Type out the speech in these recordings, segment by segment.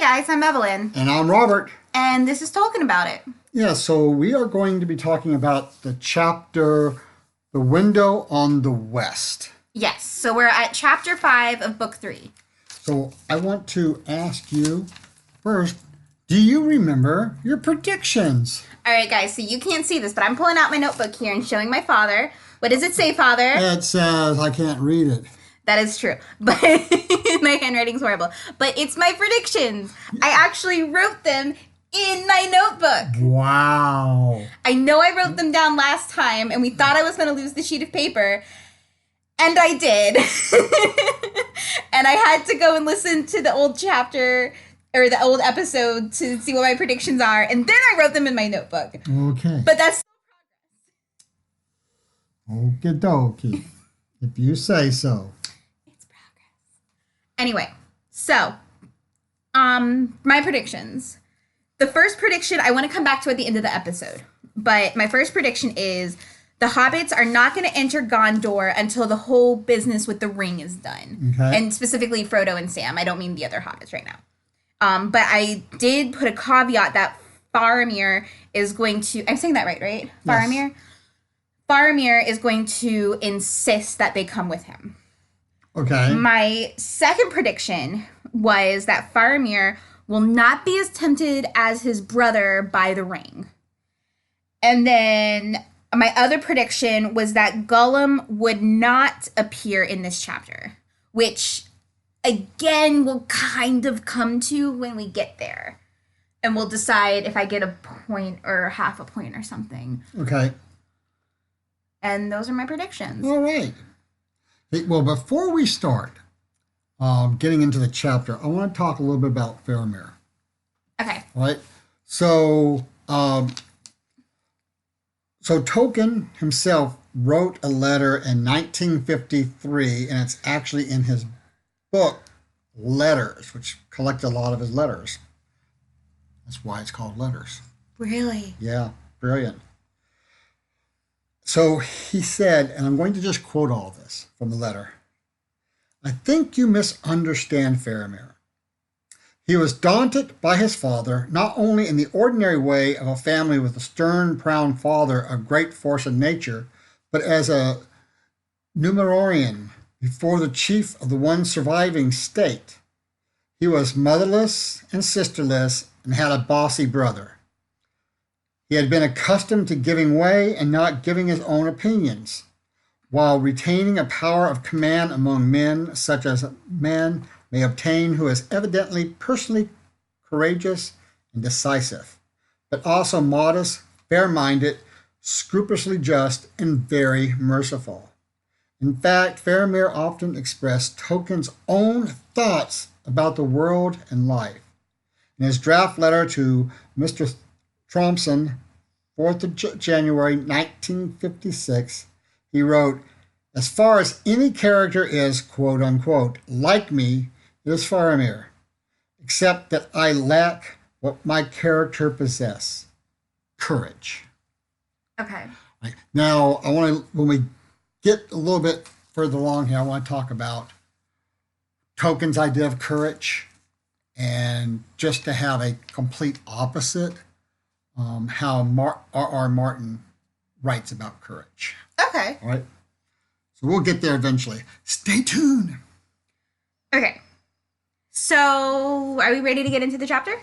guys, I'm Evelyn. And I'm Robert. And this is Talking About It. Yeah, so we are going to be talking about the chapter, The Window on the West. Yes, so we're at chapter 5 of book 3. So I want to ask you first, do you remember your predictions? All right, guys, so you can't see this, but I'm pulling out my notebook here and showing my father. What does it say, Father? It says, I can't read it. That is true, but my handwriting's horrible. But it's my predictions. I actually wrote them in my notebook. Wow. I know I wrote them down last time, and we thought I was going to lose the sheet of paper. And I did. And I had to go and listen to the old chapter or the old episode to see what my predictions are. And then I wrote them in my notebook. Okay. But that's Okie dokie. If you say so. it's progress. Anyway, so my predictions. The first prediction I want to come back to at the end of the episode. But my first prediction is the hobbits are not going to enter Gondor until the whole business with the ring is done. Okay. And specifically Frodo and Sam. I don't mean the other hobbits right now. But I did put a caveat that Faramir is going to... I'm saying that right? Yes. Faramir? Faramir is going to insist that they come with him. Okay. My second prediction was that Faramir will not be as tempted as his brother by the ring. And then my other prediction was that Gollum would not appear in this chapter, which again we'll kind of come to when we get there. And we'll decide if I get a point or half a point or something. Okay. And those are my predictions. All right. Hey, well, before we start getting into the chapter, I want to talk a little bit about Faramir. Okay. All right. So, Tolkien himself wrote a letter in 1953, and it's actually in his book, Letters, which collected a lot of his letters. That's why it's called Letters. Really? Yeah, brilliant. So he said, and I'm going to just quote all this from the letter. I think you misunderstand Faramir. He was daunted by his father, not only in the ordinary way of a family with a stern, proud father of great force and nature, but as a Numerian before the chief of the one surviving state. He was motherless and sisterless and had a bossy brother. He had been accustomed to giving way and not giving his own opinions, while retaining a power of command among men such as a man may obtain who is evidently personally courageous and decisive, but also modest, fair-minded, scrupulously just, and very merciful. In fact, Faramir often expressed Tolkien's own thoughts about the world and life. In his draft letter to Mr. Thompson, 4th of January 1956, he wrote, as far as any character is, quote unquote, like me, it is Faramir, except that I lack what my character possess, courage. Okay. Right. Now, I want to, when we get a little bit further along here, I want to talk about Tolkien's idea of courage and just to have a complete opposite, how R.R. Martin writes about courage. Okay. All right. So we'll get there eventually. Stay tuned. Okay. So, are we ready to get into the chapter?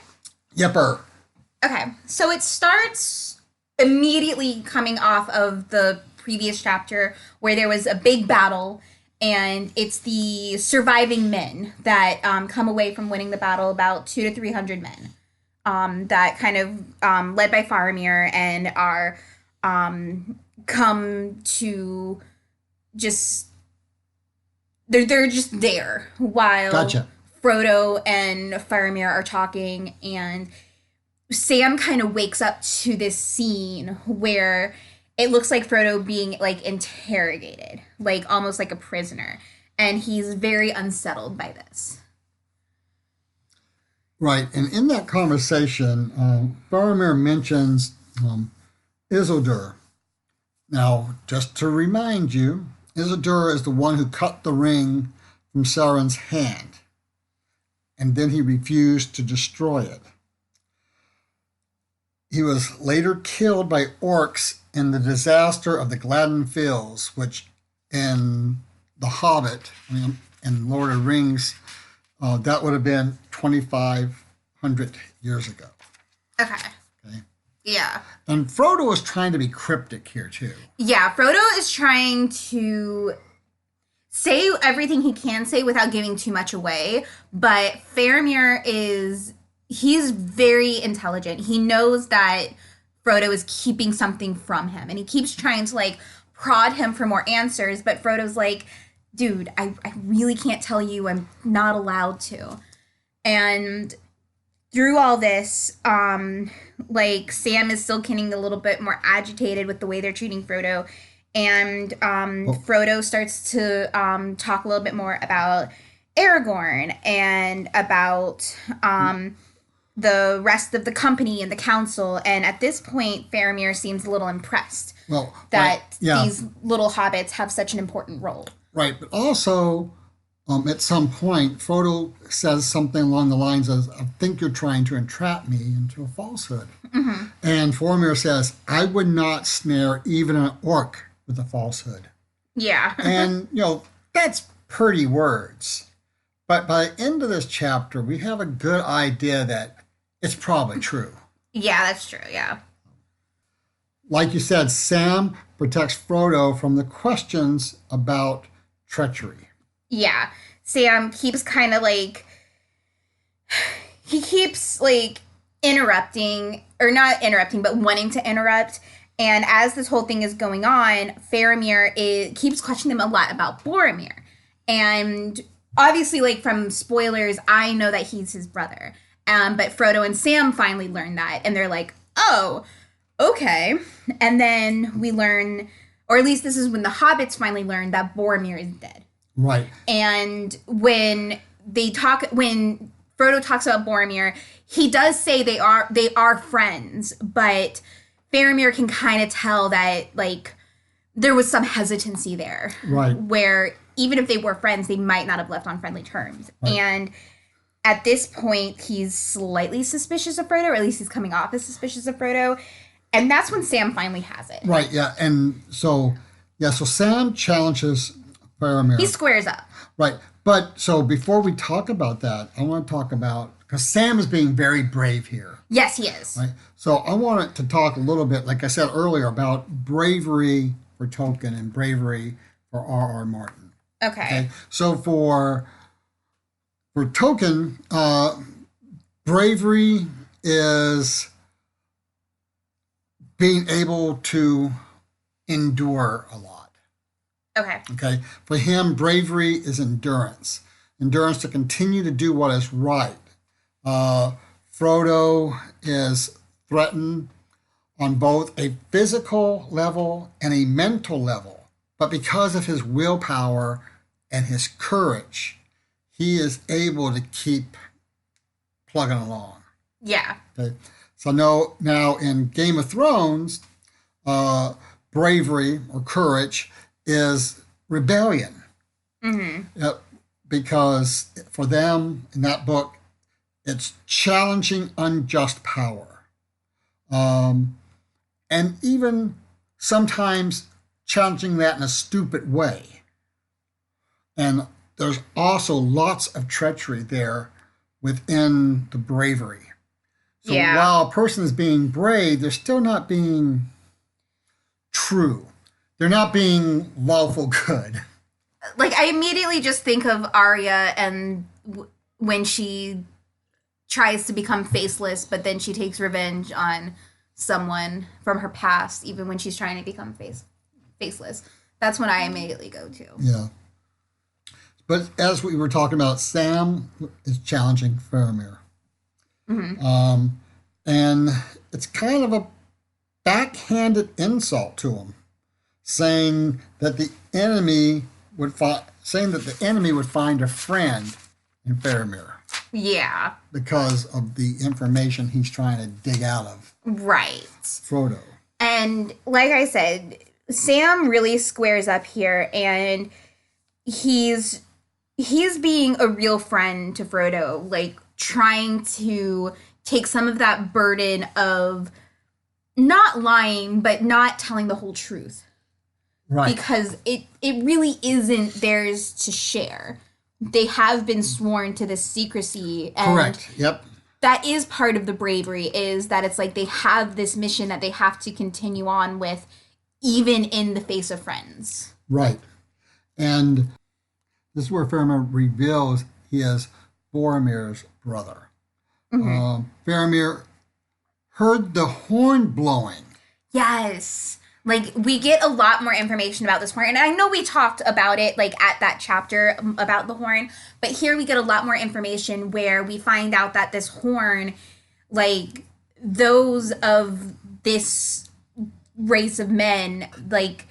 Yepper. Okay. So it starts immediately coming off of the previous chapter where there was a big battle, and it's the surviving men that come away from winning the battle, about 200 to 300 men, that kind of led by Faramir and are come to just they're just there while Gotcha. Frodo and Faramir are talking, and Sam kind of wakes up to this scene where it looks like Frodo being like interrogated, like almost like a prisoner, and he's very unsettled by this. Right, and in that conversation, Faramir mentions Isildur. Now, just to remind you, Isildur is the one who cut the ring from Sauron's hand. and then he refused to destroy it. He was later killed by orcs in the disaster of the Gladden Fields, which in The Hobbit, in Lord of the Rings, that would have been 2,500 years ago. Okay. Okay. Yeah. And Frodo was trying to be cryptic here, too. Yeah, Frodo is trying to say everything he can say without giving too much away, but Faramir he's very intelligent. He knows that Frodo is keeping something from him, and he keeps trying to, like, prod him for more answers, but Frodo's like, dude, I really can't tell you. I'm not allowed to. And through all this, like, Sam is still getting a little bit more agitated with the way they're treating Frodo. And Frodo starts to talk a little bit more about Aragorn and about the rest of the company and the council. And at this point, Faramir seems a little impressed that these little hobbits have such an important role. Right, but also at some point, Frodo says something along the lines of, I think you're trying to entrap me into a falsehood. Mm-hmm. And Faramir says, I would not snare even an orc with a falsehood. Yeah. And, that's pretty words. But by the end of this chapter, we have a good idea that it's probably true. Yeah, that's true, yeah. Like you said, Sam protects Frodo from the questions about treachery. Yeah. Sam keeps kind of like, he keeps like interrupting, or not interrupting, but wanting to interrupt. And as this whole thing is going on, Faramir keeps questioning him a lot about Boromir. And obviously, like, from spoilers, I know that he's his brother. But Frodo and Sam finally learn that. And they're like, oh, okay. And then we learn, or at least this is when the hobbits finally learn, that Boromir is dead. Right. And when Frodo talks about Boromir, he does say they are friends, but Faramir can kind of tell that, like, there was some hesitancy there. Right. Where even if they were friends, they might not have left on friendly terms. Right. And at this point, he's slightly suspicious of Frodo, or at least he's coming off as suspicious of Frodo. And that's when Sam finally has it. Right, yeah. And so Sam challenges Faramir. He squares up. Right. But so before we talk about that, I want to talk about, because Sam is being very brave here. Yes, he is. Right. So I wanted to talk a little bit, like I said earlier, about bravery for Tolkien and bravery for R.R. Martin. Okay. So for Tolkien, bravery is being able to endure a lot. Okay. For him, bravery is endurance. Endurance to continue to do what is right. Frodo is threatened on both a physical level and a mental level. But because of his willpower and his courage, he is able to keep plugging along. Yeah. Okay. So now in Game of Thrones, bravery or courage is rebellion. Mm-hmm. Because for them, in that book, it's challenging unjust power. And even sometimes challenging that in a stupid way. And there's also lots of treachery there within the bravery. So while a person is being brave, they're still not being true. They're not being lawful good. Like, I immediately just think of Arya and when she tries to become faceless, but then she takes revenge on someone from her past, even when she's trying to become faceless. That's when I immediately go to. Yeah. But as we were talking about, Sam is challenging Faramir. Mm-hmm. And it's kind of a backhanded insult to him, saying that the enemy would find a friend in Faramir. Yeah. Because of the information he's trying to dig out of. Right. Frodo. And like I said, Sam really squares up here, and he's he's being a real friend to Frodo, like trying to take some of that burden of not lying, but not telling the whole truth. Right. Because it really isn't theirs to share. They have been sworn to this secrecy. And Correct. Yep. that is part of the bravery, is that it's like they have this mission that they have to continue on with, even in the face of friends. Right. And this is where Faramir reveals he is Boromir's brother. Faramir heard the horn blowing. Yes. Like, we get a lot more information about this horn. And I know we talked about it, like, at that chapter about the horn. But here we get a lot more information where we find out that this horn, like, those of this race of men, like,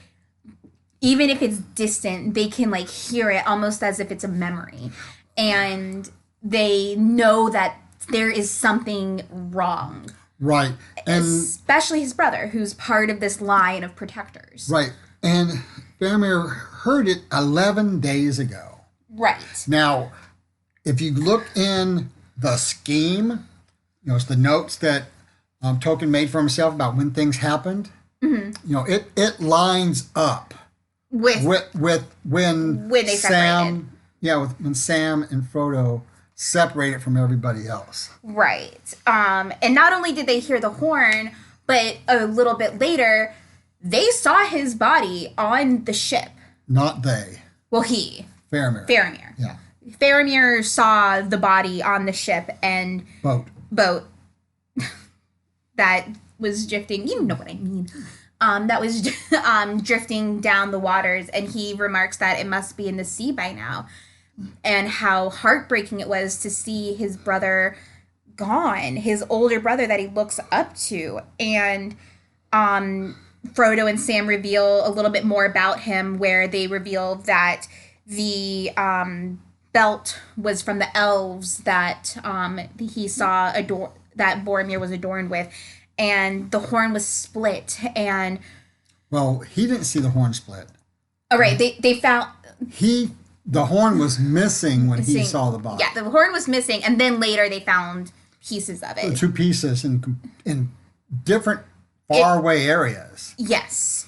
even if it's distant, they can, like, hear it almost as if it's a memory. And they know that there is something wrong. Right. And especially his brother, who's part of this line of protectors. Right. And Faramir heard it 11 days ago. Right. Now, if you look in the scheme, it's the notes that Tolkien made for himself about when things happened. It lines up with when they separated. When Sam and Frodo separated from everybody else. Right. And not only did they hear the horn, but a little bit later, they saw his body on the ship. Not they. Well, he. Faramir. Yeah. Faramir saw the body on the ship and boat that was drifting. You know what I mean. That was drifting down the waters, and he remarks that it must be in the sea by now. And how heartbreaking it was to see his brother gone, his older brother that he looks up to. And Frodo and Sam reveal a little bit more about him, where they reveal that the belt was from the elves that he saw that Boromir was adorned with, and the horn was split. And well, he didn't see the horn split. Oh, right. They found the horn was missing when he saw the body. Yeah, the horn was missing, and then later they found pieces of it. 2 pieces in different faraway areas. Yes.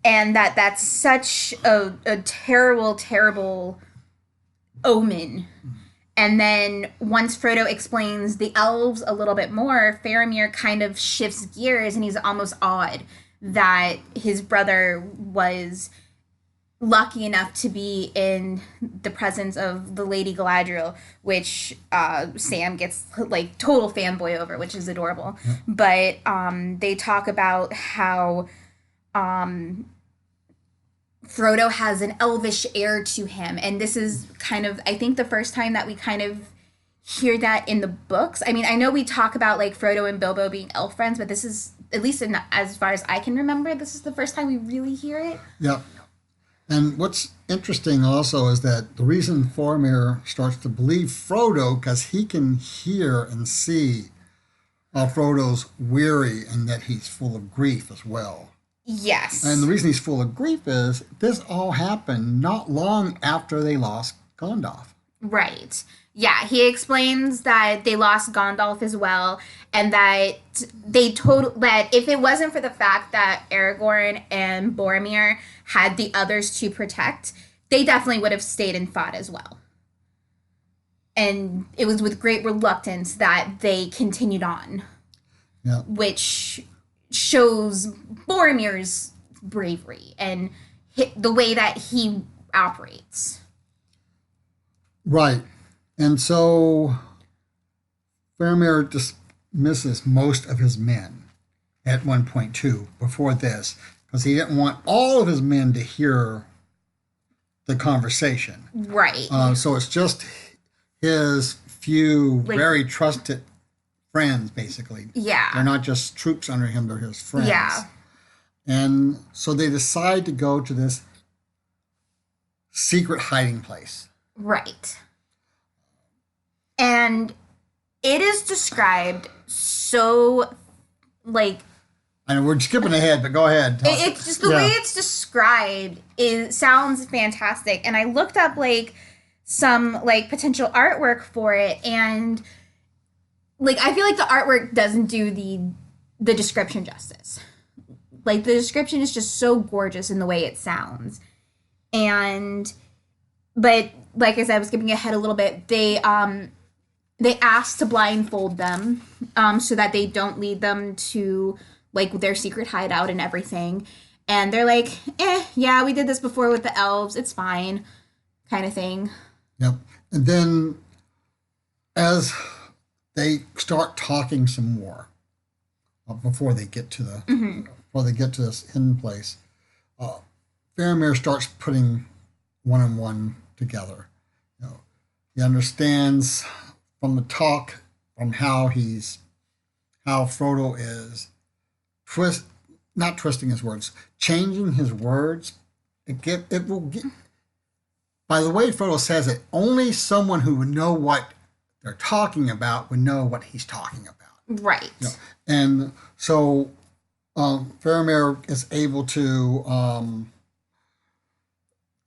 And that's such a terrible, terrible omen. And then once Frodo explains the elves a little bit more, Faramir kind of shifts gears, and he's almost awed that his brother was lucky enough to be in the presence of the Lady Galadriel, which Sam gets like total fanboy over, which is adorable. Yeah. But they talk about how Frodo has an elvish air to him, and this is kind of, I think, the first time that we kind of hear that in the books. I mean, I know we talk about like Frodo and Bilbo being elf friends, but this is, at least as far as I can remember, this is the first time we really hear it. Yep. And what's interesting also is that the reason Faramir starts to believe Frodo, because he can hear and see Frodo's weary and that he's full of grief as well. Yes. And the reason he's full of grief is this all happened not long after they lost Gandalf. Right. Yeah, he explains that they lost Gandalf as well, and that that if it wasn't for the fact that Aragorn and Boromir had the others to protect, they definitely would have stayed and fought as well. And it was with great reluctance that they continued on. Yeah. Which shows Boromir's bravery and the way that he operates. Right. And so Faramir dismisses most of his men at one point too, before this, because he didn't want all of his men to hear the conversation. Right. So it's just his few very trusted friends, basically. Yeah. They're not just troops under him, they're his friends. Yeah. And so they decide to go to this secret hiding place. Right. And it is described so, like... I know we're skipping ahead, but go ahead. It's just the way it's described sounds fantastic. And I looked up, like, some like potential artwork for it, and like I feel like the artwork doesn't do the description justice. Like the description is just so gorgeous in the way it sounds. And but like I said, I was skipping ahead a little bit. They asked to blindfold them so that they don't lead them to like their secret hideout and everything. And they're like, yeah, we did this before with the elves. It's fine, kind of thing. Yep. And then as they start talking some more before they get to this hidden place, Faramir starts putting one and one together. You know, he understands from the talk, from how Frodo is not twisting his words, changing his words. It will get. By the way Frodo says it, only someone who would know what they're talking about would know what he's talking about. Right. You know, and so Faramir is able to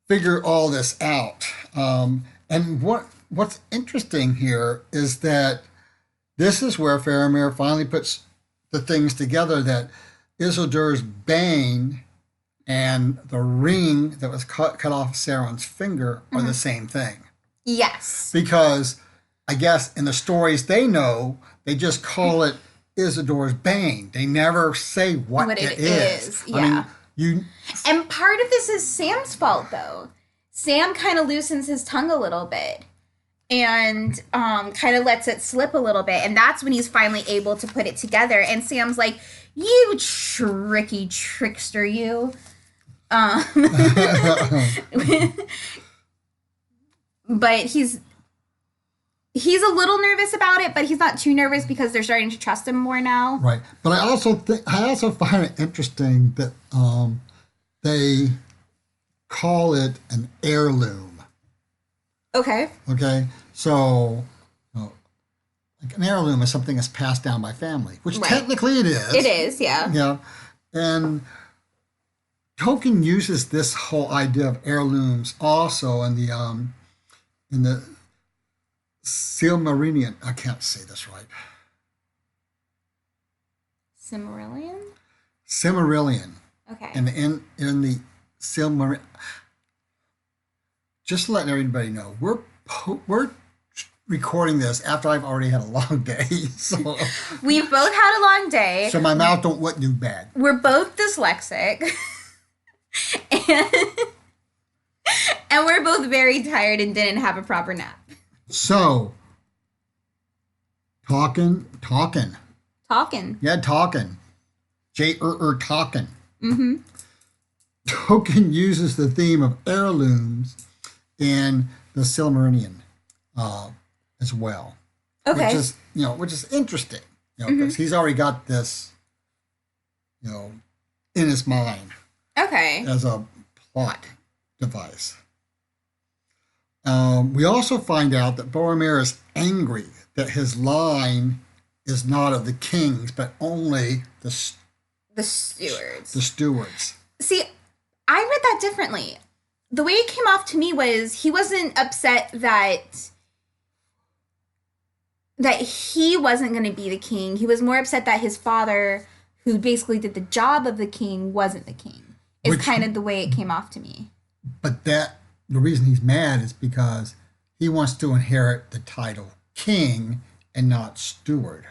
figure all this out. And what's interesting here is that this is where Faramir finally puts the things together, that Isildur's bane and the ring that was cut off Sauron's finger are the same thing. Yes. Because I guess in the stories they know, they just call it Isildur's bane. They never say what it is. Yeah. I mean, and part of this is Sam's fault, though. Sam kind of loosens his tongue a little bit and kind of lets it slip a little bit. And that's when he's finally able to put it together. And Sam's like, you tricky trickster, you. But he's a little nervous about it, but he's not too nervous because they're starting to trust him more now. Right. But I also find it interesting that they call it an heirloom. Okay. Okay. So like an heirloom is something that's passed down by family, which technically it is. It is, yeah. Yeah. And Tolkien uses this whole idea of heirlooms also in the Silmarillion. I can't say this right. Silmarillion? Silmarillion. Okay. And in the Silmarillion, just to let everybody know, we're recording this after I've already had a long day. So we've both had a long day. So my mouth don't look too bad. We're both dyslexic. and we're both very tired and didn't have a proper nap. So, talking. Yeah, talking. Talking. Mm-hmm. Tolkien uses the theme of heirlooms in the Silmarillion as well. Okay. Which is interesting, because he's already got this, in his mind. Okay. As a plot device. We also find out that Boromir is angry that his line is not of the kings, but only the stewards. The stewards. See, I read that differently. The way it came off to me was he wasn't upset that he wasn't going to be the king. He was more upset that his father, who basically did the job of the king, wasn't the king. It's kind of the way it came off to me. But the reason he's mad is because he wants to inherit the title king and not steward.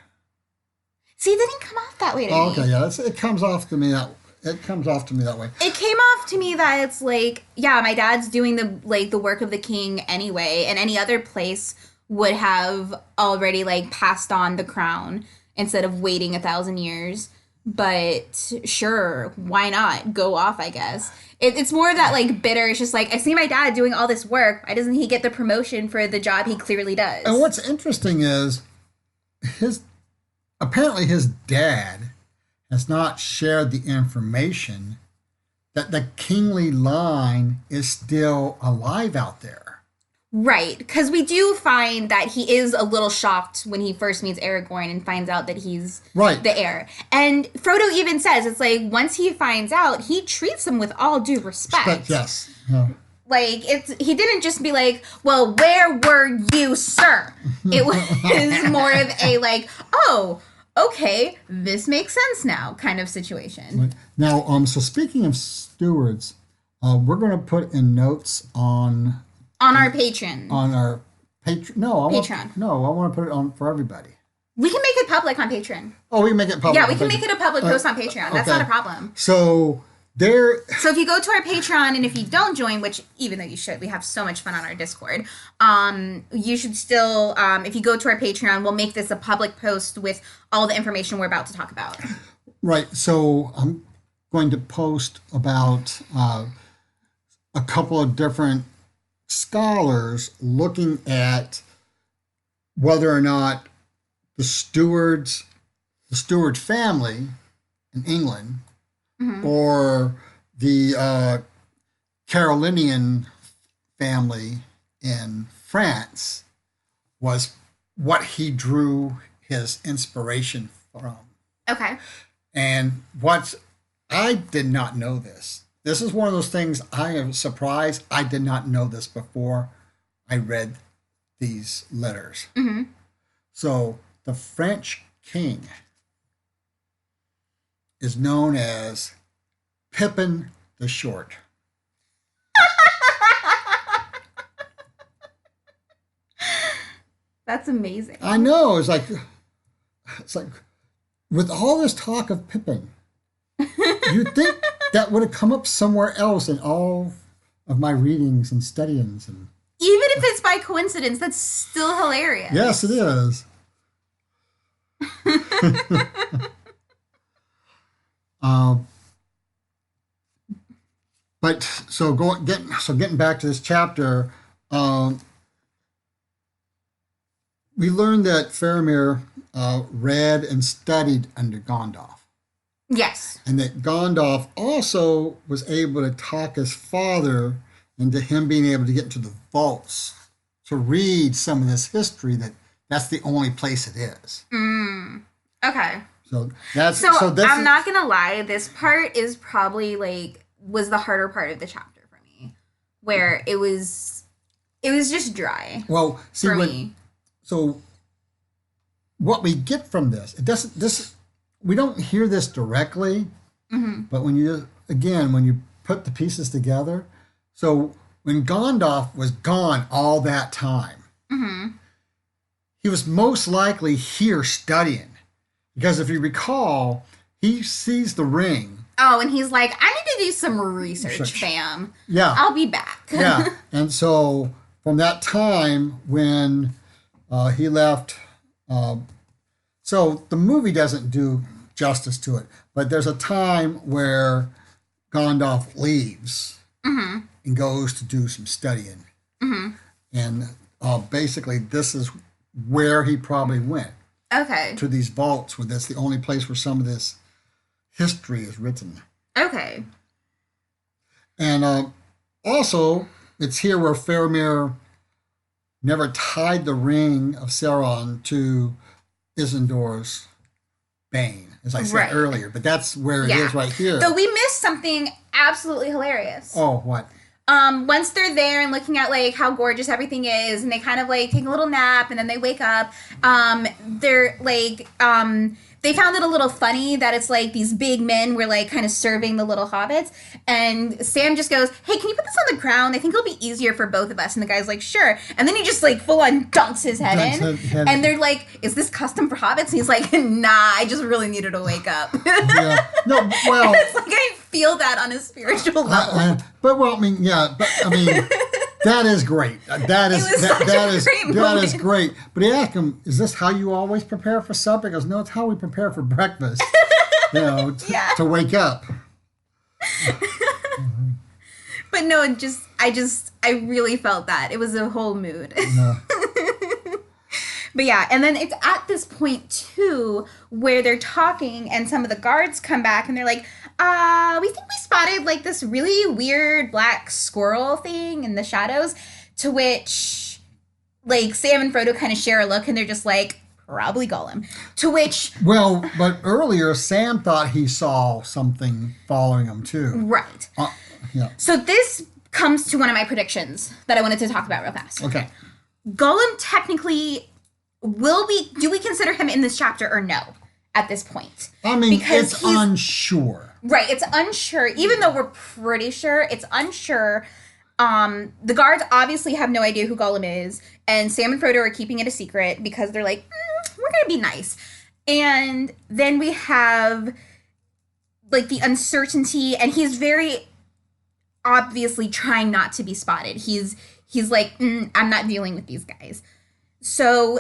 See, it didn't come off that way to me. Okay, yeah, it comes off to me that way. It came off to me that it's like, yeah, my dad's doing the work of the king anyway, and any other place would have already passed on the crown instead of waiting 1,000 years. But sure, why not? Go off, I guess. It's more of that bitter. It's just I see my dad doing all this work. Why doesn't he get the promotion for the job he clearly does? And what's interesting is apparently his dad has not shared the information that the kingly line is still alive out there. Right, because we do find that he is a little shocked when he first meets Aragorn and finds out that he's the heir. And Frodo even says, it's once he finds out, he treats him with all due respect. Yes. Yeah. Like, he didn't just be like, well, where were you, sir? It was more of a like, oh, okay, this makes sense now kind of situation. Right. Now, so speaking of stewards, we're going to put in notes on our Patreon. On our Patreon. Patreon. I want to put it on for everybody. We can make it public on Patreon. Oh, we can make it public. Yeah, we can make it a public post on Patreon. That's not a problem. So So if you go to our Patreon, and if you don't join, which even though you should, we have so much fun on our Discord. You should still, if you go to our Patreon, we'll make this a public post with all the information we're about to talk about. Right. So I'm going to post about a couple of different scholars looking at whether or not the Steward family in England or the Carolinian family in France was what he drew his inspiration from. Okay. And I did not know this. This is one of those things I am surprised I did not know this before I read these letters. Mm-hmm. So the French king is known as Pippin the Short. That's amazing. I know. It's like with all this talk of Pippin, you'd think that would have come up somewhere else in all of my readings and studyings. And even if it's by coincidence, that's still hilarious. yes, it is. But getting back to this chapter, we learned that Faramir read and studied under Gandalf. Yes. And that Gandalf also was able to talk his father into him being able to get into the vaults to read some of this history that's the only place it is. Okay. So I'm not going to lie. This part is probably was the harder part of the chapter for me, where it was just dry. Well, see, for me. So what we get from this, we don't hear this directly, but when you put the pieces together, so when Gandalf was gone all that time, he was most likely here studying. Because if you recall, he sees the ring. Oh, and he's like, I need to do some research, fam. Yeah. I'll be back. Yeah. And so from that time when he left, so the movie doesn't do justice to it, but there's a time where Gandalf leaves and goes to do some studying. And basically this is where he probably went. Okay. To these vaults, where that's the only place where some of this history is written. Okay. And also, it's here where Faramir never tied the ring of Sauron to Isildur's bane, as I said earlier. But that's where it is right here. Though we missed something absolutely hilarious. Oh, what? Once they're there and looking at how gorgeous everything is, and they kind of take a little nap, and then they wake up, they're they found it a little funny that it's these big men were kind of serving the little hobbits, and Sam just goes, hey, can you put this on the ground? I think it'll be easier for both of us. And the guy's like, sure. And then he just full on dunks his head in, and they're like, is this custom for hobbits? And he's like, nah, I just really needed to wake up. Yeah. No, well, it's I feel that on a spiritual level. That is great. That is great. But he asked him, is this how you always prepare for supper? He goes, no, it's how we prepare for breakfast. To wake up. But no, I really felt that. It was a whole mood. Yeah. But yeah, and then it's at this point too where they're talking and some of the guards come back and they're like, we think we spotted this really weird black squirrel thing in the shadows, to which Sam and Frodo kind of share a look and they're just like, probably Gollum. To which... Well, but earlier Sam thought he saw something following him too. Right. Yeah. So this comes to one of my predictions that I wanted to talk about real fast. Okay. Gollum technically do we consider him in this chapter or no at this point? I mean, because it's unsure. Right, it's unsure. Even though we're pretty sure, it's unsure. The guards obviously have no idea who Gollum is, and Sam and Frodo are keeping it a secret because they're like, we're gonna be nice. And then we have like the uncertainty, and he's very obviously trying not to be spotted. He's like, I'm not dealing with these guys. So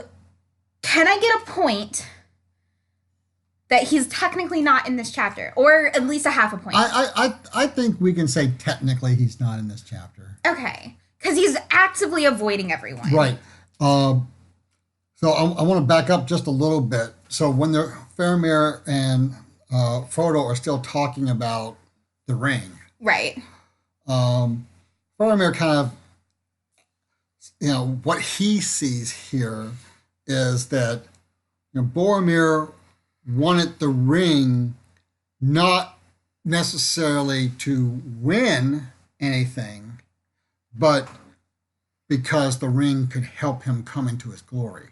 can I get a point that he's technically not in this chapter, or at least a half a point? I think we can say technically he's not in this chapter. Okay, because he's actively avoiding everyone. Right. So I want to back up just a little bit. So when Faramir and Frodo are still talking about the ring, right? Faramir kind of, what he sees here is that Boromir wanted the ring not necessarily to win anything, but because the ring could help him come into his glory.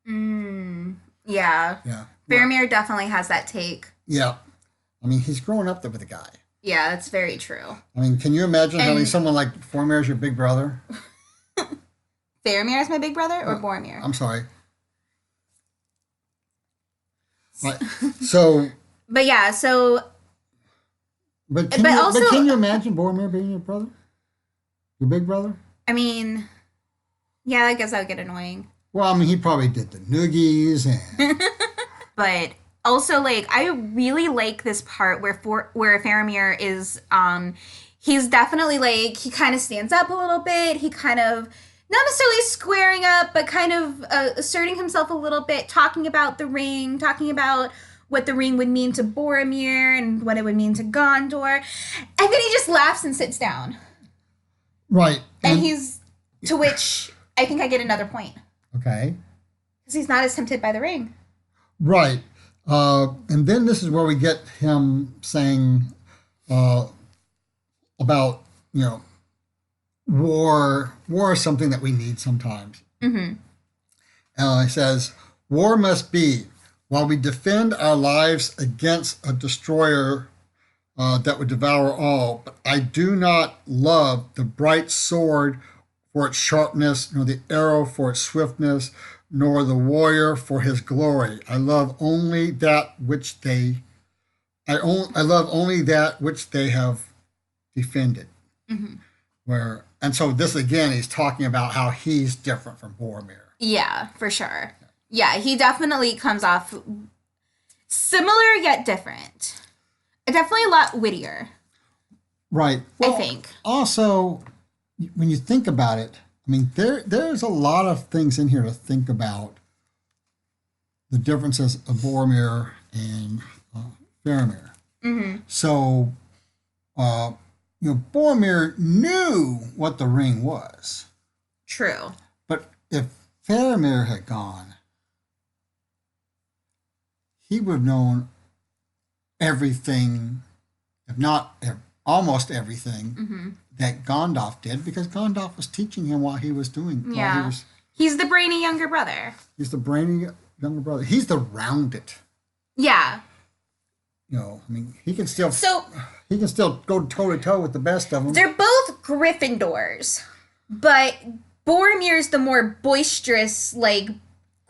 Yeah. Yeah. Faramir definitely has that take. Yeah. I mean, he's growing up there with a guy. Yeah, that's very true. I mean, can you imagine having someone like Faramir as your big brother? Faramir is my big brother, or Boromir? I'm sorry. Right. So. But yeah, so. But can you imagine Boromir being your brother? Your big brother? I mean, yeah, I guess that would get annoying. Well, I mean, he probably did the noogies and. But also, like, I really like this part where Faramir is, he's definitely, like, he kind of stands up a little bit. He kind of, not necessarily squaring up, but kind of asserting himself a little bit, talking about the ring, talking about what the ring would mean to Boromir and what it would mean to Gondor. And then he just laughs and sits down. Right. And to which I think I get another point. Okay. Because he's not as tempted by the ring. Right. And then this is where we get him saying about, war is something that we need sometimes. Mm-hmm. He says, war must be while we defend our lives against a destroyer that would devour all. But I do not love the bright sword for its sharpness, nor the arrow for its swiftness, nor the warrior for his glory. I love only that which they have defended. Mm-hmm. And so this again, he's talking about how he's different from Boromir. Yeah, for sure. Yeah, he definitely comes off similar yet different. Definitely a lot wittier. Right. Well, I think. Also, when you think about it, I mean, there's a lot of things in here to think about the differences of Boromir and Faramir. Mm-hmm. So, Boromir knew what the ring was. True. But if Faramir had gone, he would have known everything, if not almost everything, that Gandalf did, because Gandalf was teaching him what he was doing. Yeah. He's the brainy younger brother. He's the brainy younger brother. He's the rounded. Yeah. I mean, he can still go toe to toe with the best of them. They're both Gryffindors, but Boromir's the more boisterous, like,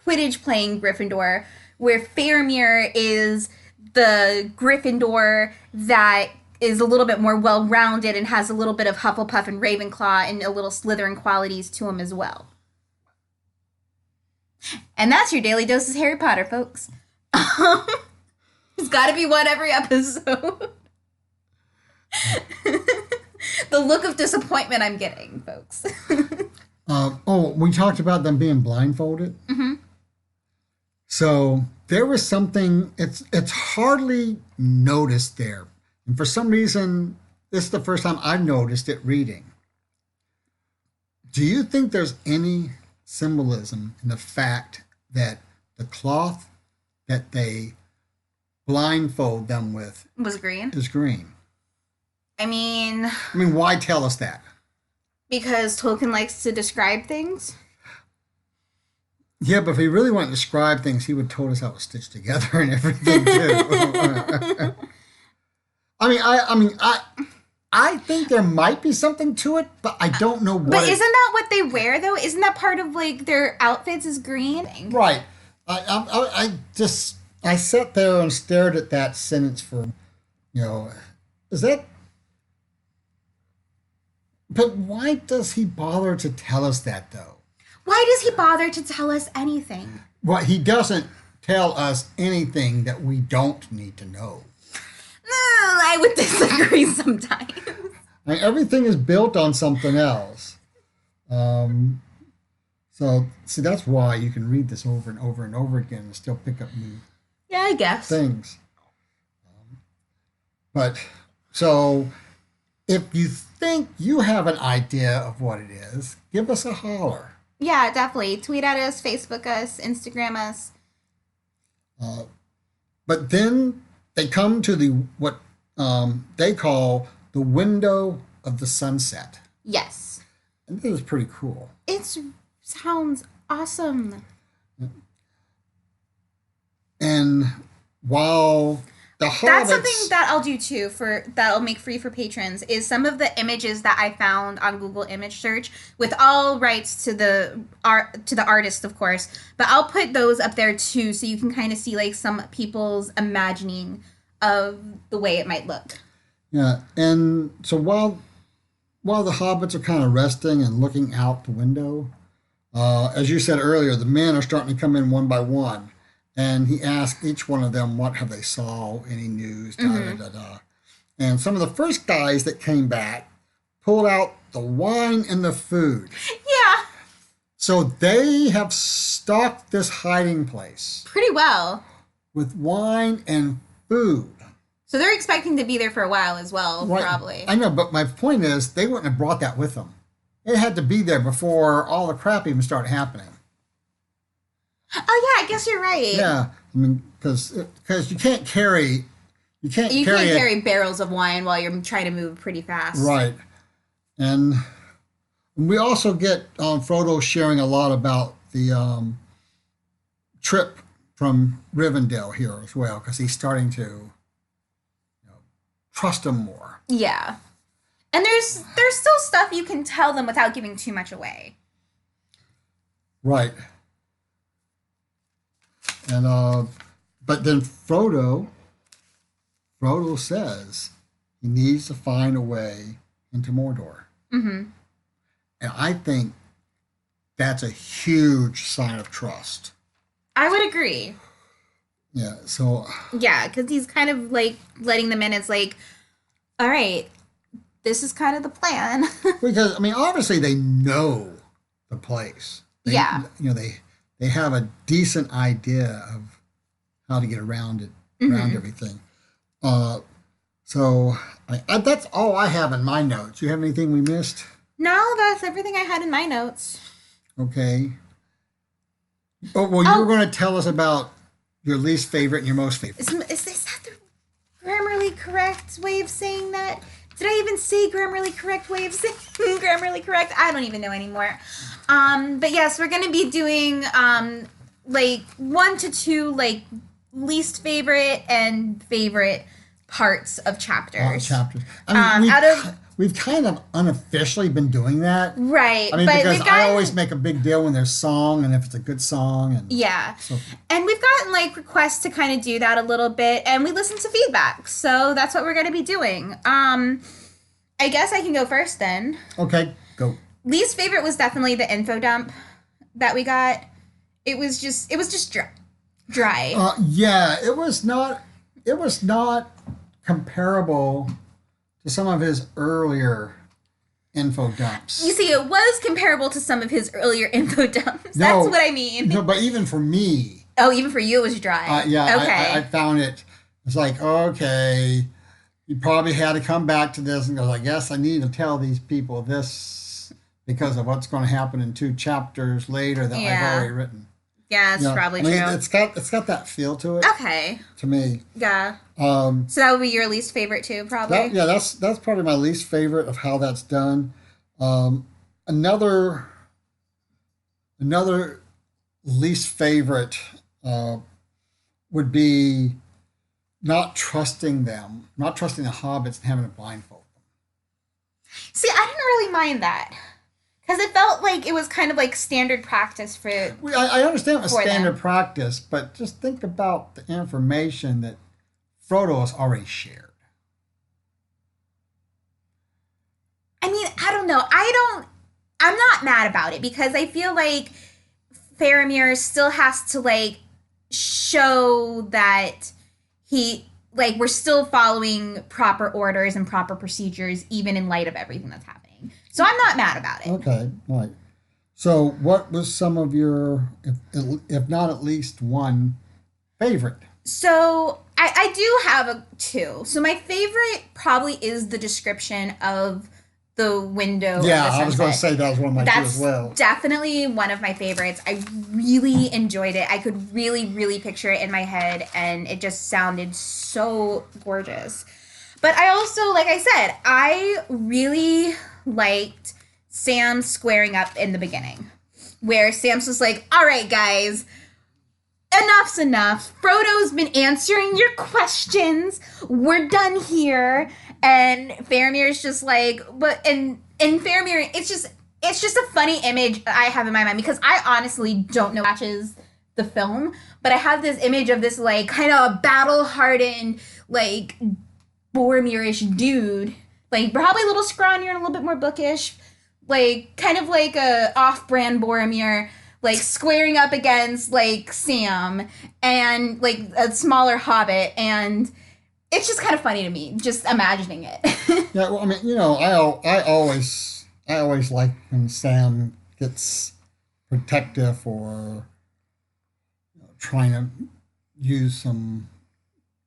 Quidditch playing Gryffindor, where Faramir is the Gryffindor that is a little bit more well-rounded and has a little bit of Hufflepuff and Ravenclaw and a little Slytherin qualities to him as well. And that's your Daily Doses Harry Potter, folks. There's got to be one every episode. The look of disappointment I'm getting, folks. We talked about them being blindfolded. Mm-hmm. So there was something, it's hardly noticed there. And for some reason, this is the first time I've noticed it reading. Do you think there's any symbolism in the fact that the cloth that they blindfold them with was green? Is green. I mean, why tell us that? Because Tolkien likes to describe things. Yeah, but if he really wanted to describe things, he would have told us how it was stitched together and everything too. I think there might be something to it, but I don't know what. But isn't that what they wear though? Isn't that part of like their outfits is green? Right. I sat there and stared at that sentence for, is that? But why does he bother to tell us that though? Why does he bother to tell us anything? Well, he doesn't tell us anything that we don't need to know. I would disagree sometimes. Everything is built on something else. So, see, that's why you can read this over and over and over again and still pick up new I guess. things. So, if you think you have an idea of what it is, give us a holler. Yeah, definitely. Tweet at us, Facebook us, Instagram us. But then they come to what they call the window of the sunset. Yes. And this is pretty cool. It sounds awesome. And while the hobbits... That's something that I'll do too, that I'll make free for patrons, is some of the images that I found on Google image search, with all rights to the artist, of course, but I'll put those up there too, so you can kind of see like some people's imagining of the way it might look. Yeah, and so while the hobbits are kind of resting and looking out the window, as you said earlier, the men are starting to come in one by one. And he asked each one of them, what have they saw, any news, da-da-da-da. And some of the first guys that came back pulled out the wine and the food. Yeah. So they have stocked this hiding place. Pretty well. With wine and food. So they're expecting to be there for a while as well, right. Probably. I know, but my point is, they wouldn't have brought that with them. It had to be there before all the crap even started happening. Oh yeah, I guess you're right. Yeah, I mean, because you can't carry barrels of wine while you're trying to move pretty fast. Right, and we also get Frodo sharing a lot about the trip from Rivendell here as well, because he's starting to trust him more. Yeah, and there's still stuff you can tell them without giving too much away. Right. And but then Frodo says he needs to find a way into Mordor. Mm-hmm. And I think that's a huge sign of trust. I would agree. Yeah, so... Yeah, because he's kind of, like, letting them in. It's like, all right, this is kind of the plan. Because, I mean, obviously they know the place. They have a decent idea of how to get around it, around everything. So that's all I have in my notes. You have anything we missed? No, that's everything I had in my notes. Okay. Oh, well, you were going to tell us about your least favorite and your most favorite. Is that the grammarly correct way of saying that? Did I even say grammarly correct way of saying grammarly correct? I don't even know anymore. But yes, we're going to be doing like 1 to 2 like least favorite and favorite parts of chapters. I mean, we've kind of unofficially been doing that. Right. I mean, because I always make a big deal when there's song and if it's a good song. And yeah. So. And we've gotten like requests to kind of do that a little bit, and we listen to feedback. So that's what we're going to be doing. I guess I can go first then. Okay, go. Least favorite was definitely the info dump that we got. It was just dry. Yeah, it was not comparable to some of his earlier info dumps. You see, it was comparable to some of his earlier info dumps. That's what I mean. No, but even for me. Oh, even for you it was dry. Yeah, okay. I found it's like, okay, you probably had to come back to this and go, I guess I need to tell these people this because of what's going to happen in 2 chapters later that I've already written. Yeah, it's probably true. It's got that feel to it. Okay. To me. Yeah. So that would be your least favorite too, probably. That's probably my least favorite of how that's done. another another least favorite would be not trusting the hobbits and having to blindfold them. See, I didn't really mind that. Because it felt like it was kind of like standard practice for. I understand it was standard them. practice, but just think about the information that Frodo has already shared. I mean, I don't know. I'm not mad about it because I feel like Faramir still has to like show that we're still following proper orders and proper procedures even in light of everything that's happening. So I'm not mad about it. Okay, all right. So what was some of your, if not at least one, favorite? So I do have two. So my favorite probably is the description of the window. Yeah, I was going to say that was one of my two as well. That's definitely one of my favorites. I really enjoyed it. I could really, really picture it in my head, and it just sounded so gorgeous. But I also, like I said, I really liked Sam squaring up in the beginning, where Sam's just like, all right, guys, enough's enough. Frodo's been answering your questions. We're done here. And Faramir's just like, but and Faramir, it's just a funny image I have in my mind because I honestly don't know watches the film, but I have this image of this like kind of battle hardened like Boromir-ish dude, like probably a little scrawnier and a little bit more bookish, like kind of like a off-brand Boromir, like squaring up against like Sam and like a smaller hobbit, and it's just kind of funny to me, just imagining it. Yeah, well, I mean, I always like when Sam gets protective or trying to use some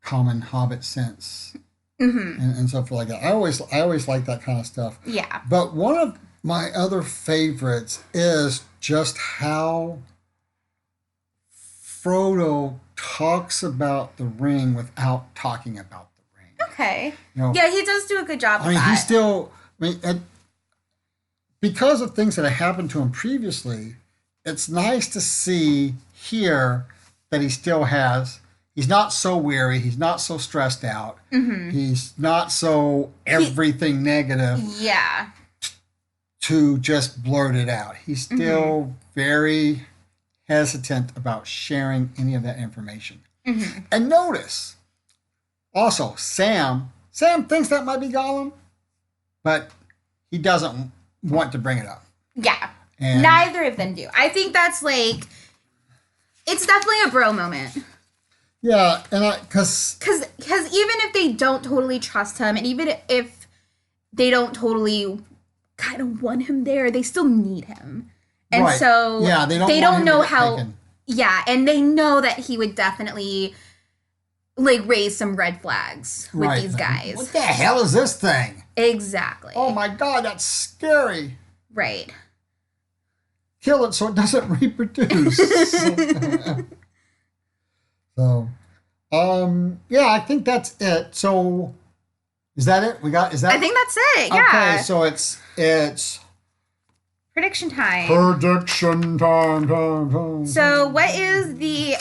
common hobbit sense and stuff like that. I always like that kind of stuff. Yeah. But one of my other favorites is just how Frodo talks about the ring without talking about the ring. Okay. Yeah, he does do a good job of that. He's still, because of things that have happened to him previously, it's nice to see here that he's not so weary, he's not so stressed out, he's not so everything negative. Yeah. To just blurt it out. He's still very hesitant about sharing any of that information. And notice, also, Sam thinks that might be Gollum, but he doesn't want to bring it up. Yeah. And neither of them do. I think that's like, it's definitely a bro moment. Yeah, and because even if they don't totally trust him, and even if they don't totally kind of want him there, they still need him. And right. so yeah, they don't know how taken. Yeah, and they know that he would definitely like raise some red flags with these guys. What the hell is this thing? Exactly. Oh my god, that's scary. Right. Kill it so it doesn't reproduce. So yeah, I think that's it. So is that it? I think that's it. Yeah. Okay, so it's prediction time. Prediction time. So what is the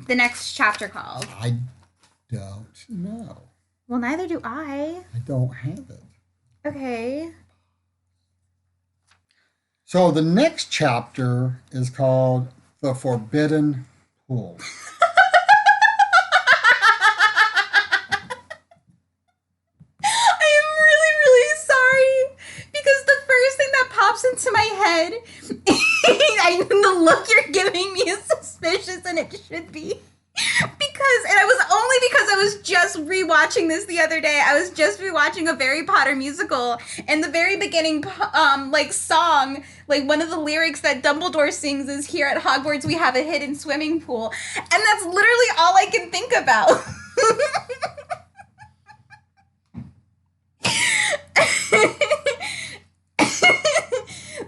next chapter called? I don't know. Well, neither do I. I don't have it. Okay. So the next chapter is called The Forbidden Pool. Into my head, the look you're giving me is suspicious, and it should be because I was just rewatching this the other day. I was just rewatching a Harry Potter musical, and the very beginning song, like one of the lyrics that Dumbledore sings is, "Here at Hogwarts we have a hidden swimming pool," and that's literally all I can think about.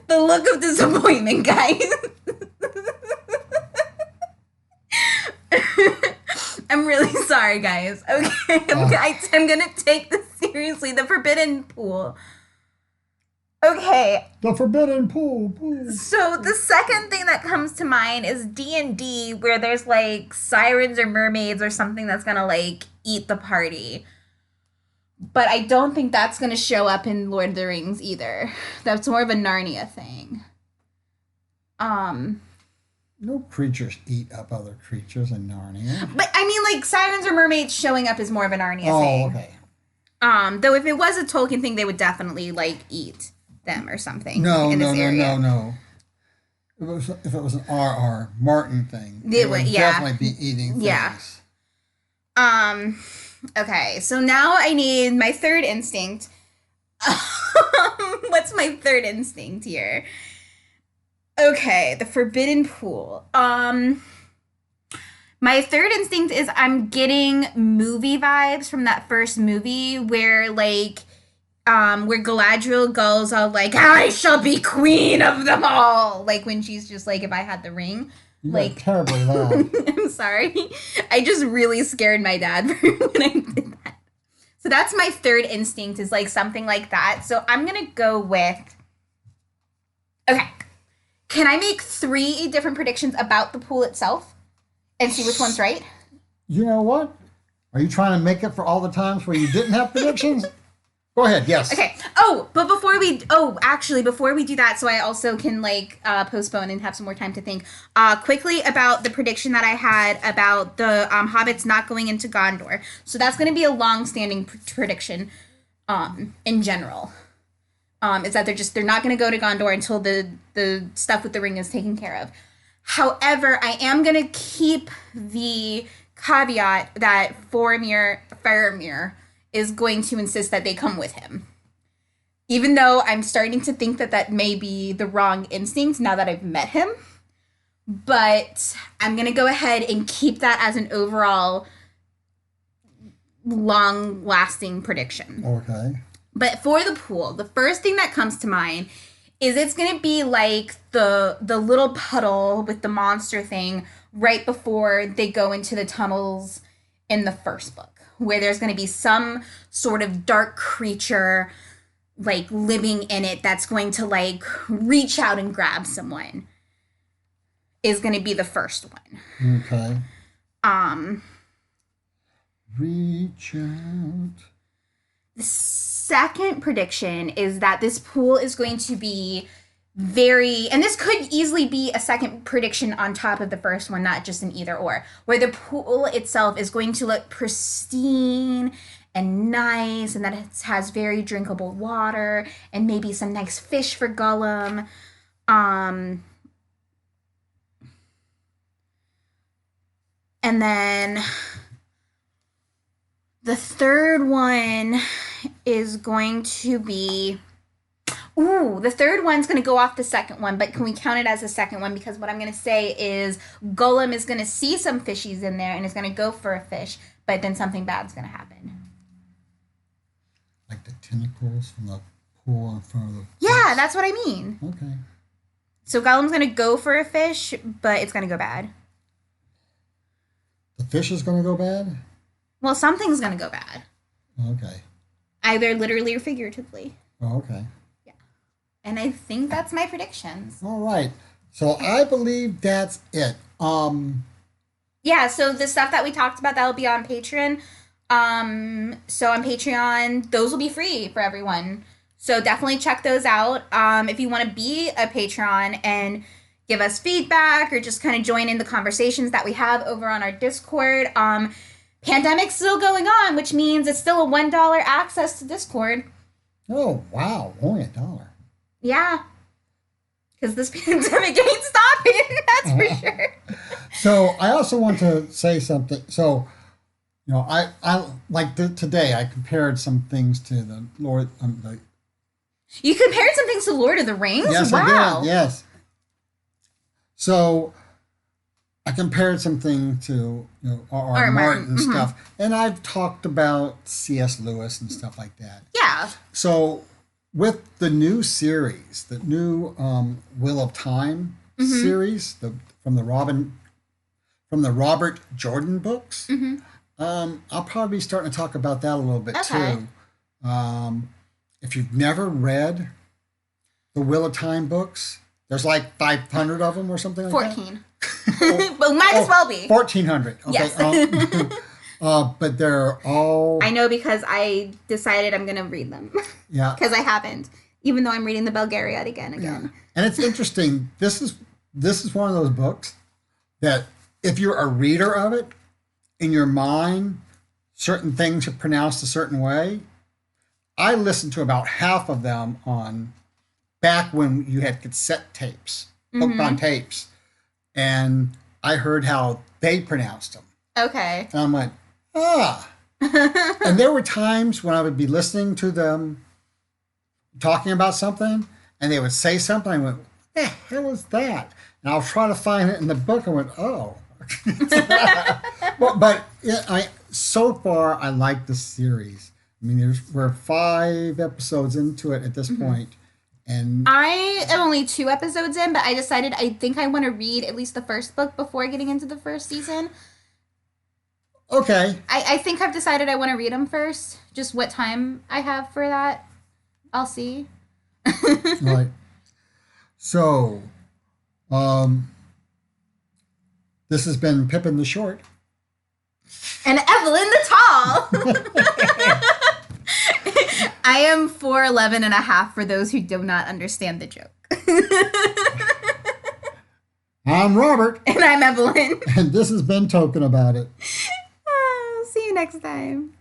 The look of disappointment, guys. I'm really sorry, guys. Okay, I'm gonna take this seriously. The Forbidden Pool. Okay, The forbidden pool. so the second thing that comes to mind is D&D, where there's like sirens or mermaids or something that's gonna like eat the party. But I don't think that's gonna show up in Lord of the Rings either. That's more of a Narnia thing. Um, No creatures eat up other creatures in Narnia. but I mean, like sirens or mermaids showing up is more of a Narnia thing. Okay. Though if it was a Tolkien thing, they would definitely like eat them or something. No. If it was an R.R. Martin thing, it would definitely be eating things. Yeah. Okay, so now I need my third instinct. What's my third instinct here? Okay, the forbidden pool. My third instinct is I'm getting movie vibes from that first movie where like where Galadriel goes all like, I shall be queen of them all. Like when she's just like, if I had the ring. You like terribly loud. I'm sorry. I just really scared my dad when I did that. So that's my third instinct is like something like that. So I'm going to go with, okay. Can I make 3 different predictions about the pool itself and see which one's right? You know what? Are you trying to make it for all the times where you didn't have predictions? Go ahead, yes. Okay. But before we do that, so I also can like postpone and have some more time to think quickly about the prediction that I had about the hobbits not going into Gondor. So that's going to be a long-standing prediction in general. Is that they're not going to go to Gondor until the stuff with the ring is taken care of. However, I am going to keep the caveat that Faramir is going to insist that they come with him. Even though I'm starting to think that may be the wrong instinct now that I've met him. But I'm going to go ahead and keep that as an overall long-lasting prediction. Okay. But for the pool, the first thing that comes to mind is it's going to be like the little puddle with the monster thing right before they go into the tunnels in the first book, where there's going to be some sort of dark creature like living in it that's going to like reach out and grab someone is going to be the first one. Okay. Reach out. The second prediction is that this pool is going to be and this could easily be a second prediction on top of the first one, not just an either or, where the pool itself is going to look pristine and nice, and that it has very drinkable water and maybe some nice fish for Gollum. And then the third one is going to be... the third one's going to go off the second one, but can we count it as a second one? Because what I'm going to say is Gollum is going to see some fishies in there and is going to go for a fish, but then something bad's going to happen. Like the tentacles from the pool in front of the... Yeah, that's what I mean. Okay. So Gollum's going to go for a fish, but it's going to go bad. The fish is going to go bad? Well, something's going to go bad. Okay. Either literally or figuratively. Oh, okay. Yeah. And I think that's my predictions. All right. So I believe that's it. Yeah, so the stuff that we talked about, that'll be on Patreon. So on Patreon, those will be free for everyone. So definitely check those out. If you want to be a Patreon and give us feedback or just kind of join in the conversations that we have over on our Discord. Pandemic's still going on, which means it's still a $1 access to Discord. Oh, wow. Only $1. Yeah. Because this pandemic ain't stopping, that's for sure. So I also want to say something. So, you know, I like today I compared some things to the Lord. You compared some things to Lord of the Rings? Yes, wow. I did. Yes. So I compared something to R.R. Martin stuff, and I've talked about C.S. Lewis and stuff like that. Yeah. So with the new series, the new Wheel of Time series, from the Robert Jordan books, I'll probably be starting to talk about that a little bit too. If you've never read the Wheel of Time books. There's like 500 of them or something like 14. But might as well be. 1,400. Okay. Yes. But they're all... I know because I decided I'm going to read them. Yeah. Because I haven't. Even though I'm reading the Belgariad again. Yeah. And it's interesting. This is one of those books that if you're a reader of it, in your mind, certain things are pronounced a certain way. I listened to about half of them back when you had cassette tapes, hooked on tapes. And I heard how they pronounced them. Okay. And I'm like, And there were times when I would be listening to them talking about something, and they would say something. I went, what the hell is that? And I'll try to find it in the book. I went, oh. but yeah, so far, I like the series. I mean, we're 5 episodes into it at this point, and I am only 2 episodes in, but I decided I think I want to read at least the first book before getting into the first season. Okay. I think I've decided I want to read them first. Just what time I have for that, I'll see. Right. So, this has been Pippin the Short. And Evelyn the Tall. I am 4'11" and a half for those who do not understand the joke. I'm Robert. And I'm Evelyn. And this has been Token About It. See you next time.